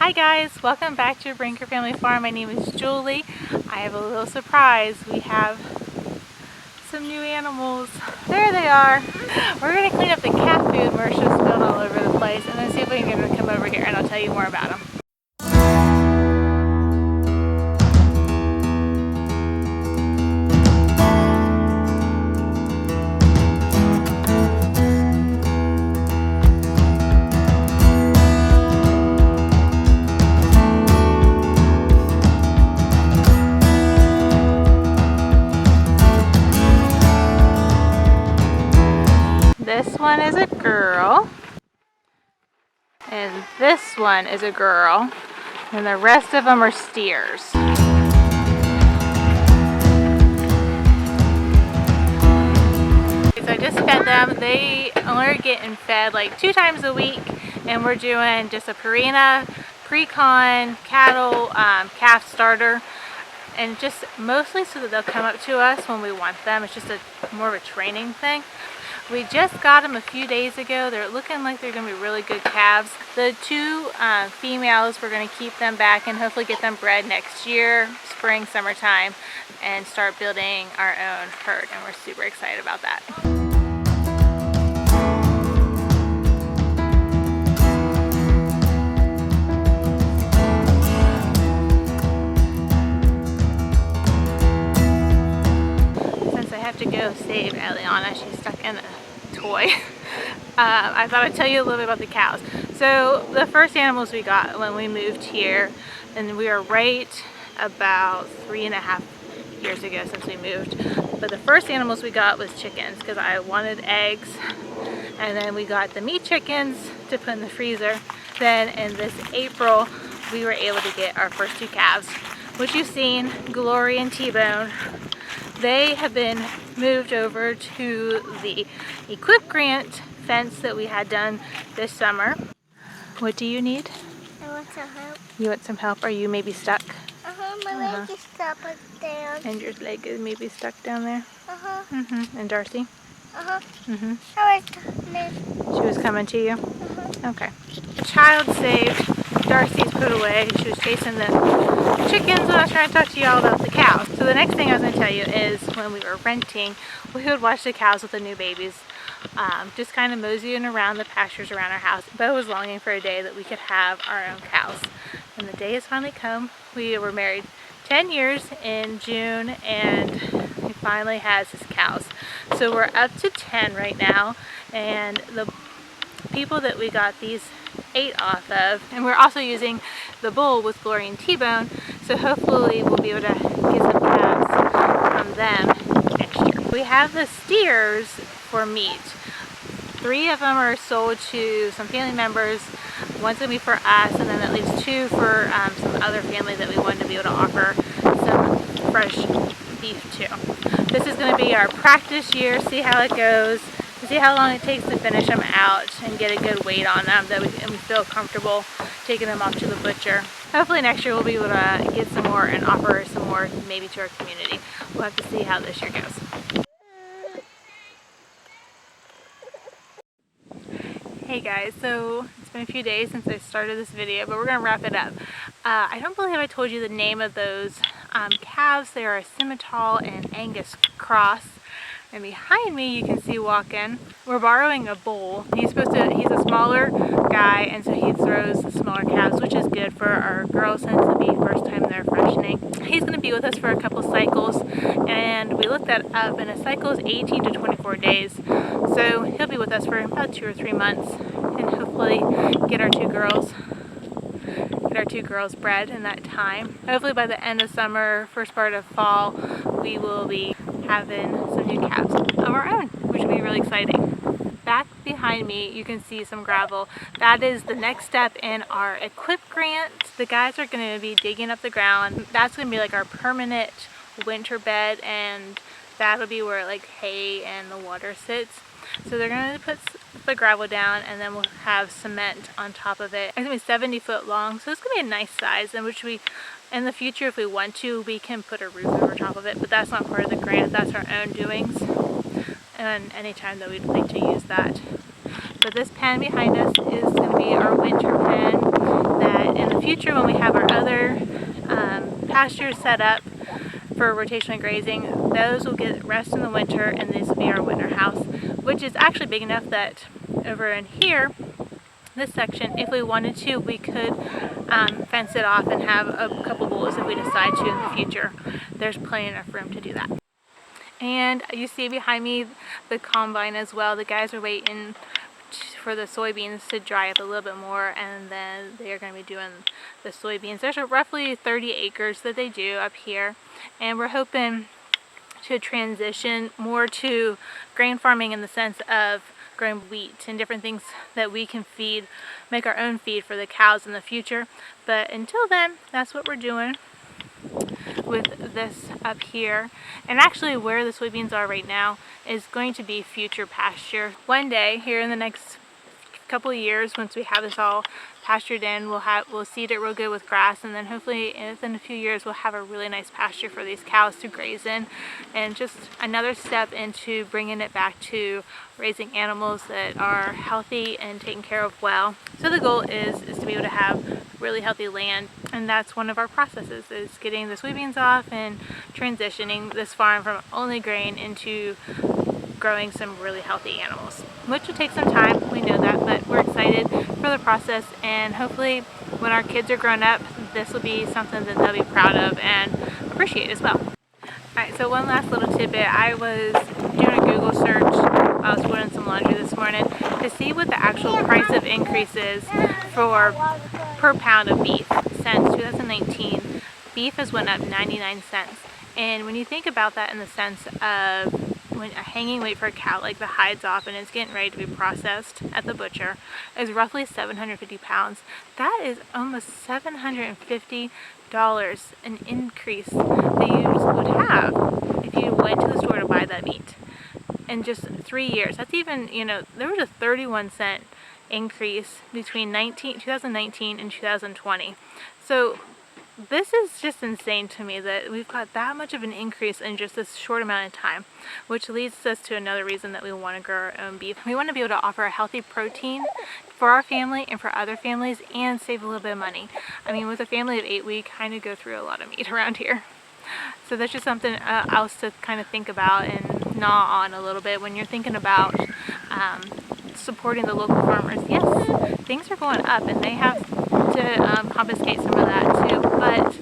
Hi guys, welcome back to Brinker Family Farm. My name is Julie. I have a little surprise. We have some new animals. There they are. We're going to clean up the cat food. Mer's just spilled all over the place, and then see if we can get her to come over here and I'll tell you more about them. This one is a girl, and this one is a girl, and the rest of them are steers. So I just fed them. They are getting fed like 2 times a week, and we're doing just a Purina, pre-con, cattle, calf starter, and just mostly so that they'll come up to us when we want them. It's just more of a training thing. We just got them a few days ago. They're looking like they're going to be really good calves. The 2 females, we're going to keep them back and hopefully get them bred next year, spring, summertime, and start building our own herd. And we're super excited about that. To go save Eliana. She's stuck in a toy. I thought I'd tell you a little bit about the cows. So the first animals we got when we moved here, and we are right about 3.5 years ago since we moved, but the first animals we got was chickens because I wanted eggs, and then we got the meat chickens to put in the freezer. Then in this April we were able to get our first 2 calves, which you've seen, Glory and T-Bone. They have been moved over to the Equip Grant fence that we had done this summer. What do you need? I want some help. You want some help? Are you maybe stuck? My leg is stuck down. And your leg is maybe stuck down there? And Darcy? I was She was coming to you? Okay. Child saved. Darcy's put away. She was chasing the chickens, and I was trying to talk to you all about the cows. So the next thing I was going to tell you is when we were renting, we would watch the cows with the new babies, just kind of moseying around the pastures around our house. Bo was longing for a day that we could have our own cows, and the day has finally come. We were married 10 years in June, and he finally has his cows. So we're up to 10 right now, and the people that we got these 8 off of, and we're also using the bull with Glory and T-Bone, so hopefully we'll be able to get some calves from them next year. We have the steers for meat. 3 of them are sold to some family members. One's going to be for us, and then at least 2 for some other family that we wanted to be able to offer some fresh beef to. This is going to be our practice year, see how it goes, see how long it takes to finish them out and get a good weight on them, and we feel comfortable taking them off to the butcher. Hopefully next year we'll be able to get some more and offer some more maybe to our community. We'll have to see how this year goes. Hey guys, so it's been a few days since I started this video, but we're going to wrap it up. I don't believe I told you the name of those calves. They are a Simmental and Angus cross. And behind me you can see walking. We're borrowing a bull. He's a smaller guy, and so he throws the smaller calves, which is good for our girls since it'll be first time they're freshening. He's going to be with us for a couple cycles, and we looked that up, and a cycle is 18 to 24 days. So he'll be with us for about 2 or 3 months, and hopefully get our 2 girls bred in that time. Hopefully by the end of summer, first part of fall, we will be having some new calves of our own, which will be really exciting. Back behind me you can see some gravel. That is the next step in our Equip Grant. The guys are going to be digging up the ground. That's going to be like our permanent winter bed, and that'll be where like hay and the water sits. So they're going to put the gravel down, and then we'll have cement on top of it. It's going to be 70 foot long, so it's going to be a nice size, in which we, in the future, if we want to, we can put a roof over top of it, but that's not part of the grant. That's our own doings, and anytime that we'd like to use that. But this pen behind us is going to be our winter pen that in the future future, when we have our other pastures set up for rotational grazing, those will get rest in the winter, and this will be our winter house, which is actually big enough that over in here, this section, if we wanted to, we could fence it off and have a couple bulls if we decide to in the future. There's plenty enough room to do that. And you see behind me the combine as well. The guys are waiting for the soybeans to dry up a little bit more, and then they're going to be doing the soybeans. There's roughly 30 acres that they do up here, and we're hoping to transition more to grain farming in the sense of growing wheat and different things that we can feed, make our own feed for the cows in the future. But until then, that's what we're doing with this up here. And actually where the soybeans are right now is going to be future pasture. One day here in the next couple of years, once we have this all pastured in, we'll seed it real good with grass, and then hopefully within a few years we'll have a really nice pasture for these cows to graze in, and just another step into bringing it back to raising animals that are healthy and taken care of well. So the goal is to be able to have really healthy land, and that's one of our processes, is getting the soybeans off and transitioning this farm from only grain into growing some really healthy animals, which will take some time, we know that, but we're excited for the process, and hopefully when our kids are grown up, this will be something that they'll be proud of and appreciate as well. Alright, so one last little tidbit. I was doing a Google search while I was putting some laundry this morning to see what the actual price of increase is for per pound of beef since 2019. Beef has went up 99 cents. And when you think about that in the sense of when a hanging weight for a cow, like the hides off and it's getting ready to be processed at the butcher, is roughly 750 pounds. That is almost $750 an increase that you would have if you went to the store to buy that meat in just 3 years. That's even, you know, there was a 31-cent increase between 2019 and 2020. So this is just insane to me that we've got that much of an increase in just this short amount of time, which leads us to another reason that we want to grow our own beef. We want to be able to offer a healthy protein for our family and for other families and save a little bit of money. I mean, with a family of 8, we kind of go through a lot of meat around here. So that's just something else to kind of think about and gnaw on a little bit when you're thinking about supporting the local farmers. Yes, things are going up and they have to confiscate some of that too, but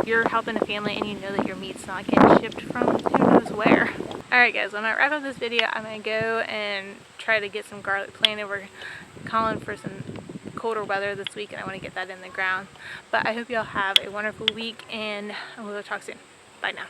you're helping a family and you know that your meat's not getting shipped from who knows where. Alright guys, when I wrap up this video, I'm going to go and try to get some garlic planted. We're calling for some colder weather this week and I want to get that in the ground. But I hope y'all have a wonderful week and we'll talk soon. Bye now.